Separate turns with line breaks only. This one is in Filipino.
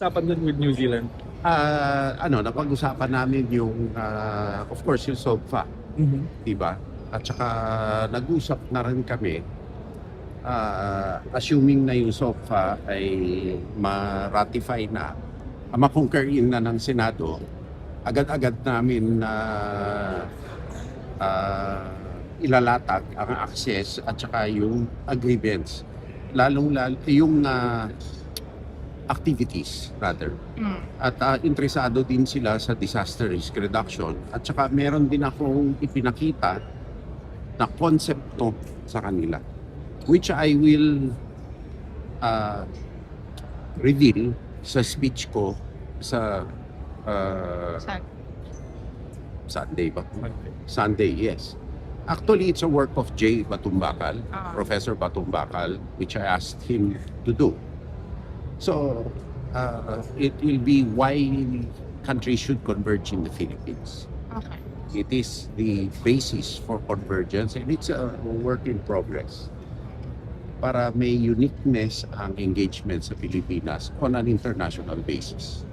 Usapan dun with New Zealand?
Napag-usapan namin yung, of course, yung SOGFA, di ba? At saka nag-usap na rin kami, assuming na yung SOGFA ay ma-ratify na, ma-concur in na ng Senado, agad-agad namin na ilalatag ang access at saka yung agreements. Lalong-lalo yung activities rather. At interesado din sila sa disaster risk reduction. At saka meron din akong ipinakita na konsepto sa kanila, which I will reveal sa speech ko sa Sunday ba? Sunday, yes. Actually, it's a work of Jay Batumbakal, Professor Batumbakal, which I asked him to do. So, it will be why countries should converge in the Philippines.
Okay.
It is the basis for convergence and it's a work in progress. Para may uniqueness ang engagement sa Pilipinas on an international basis.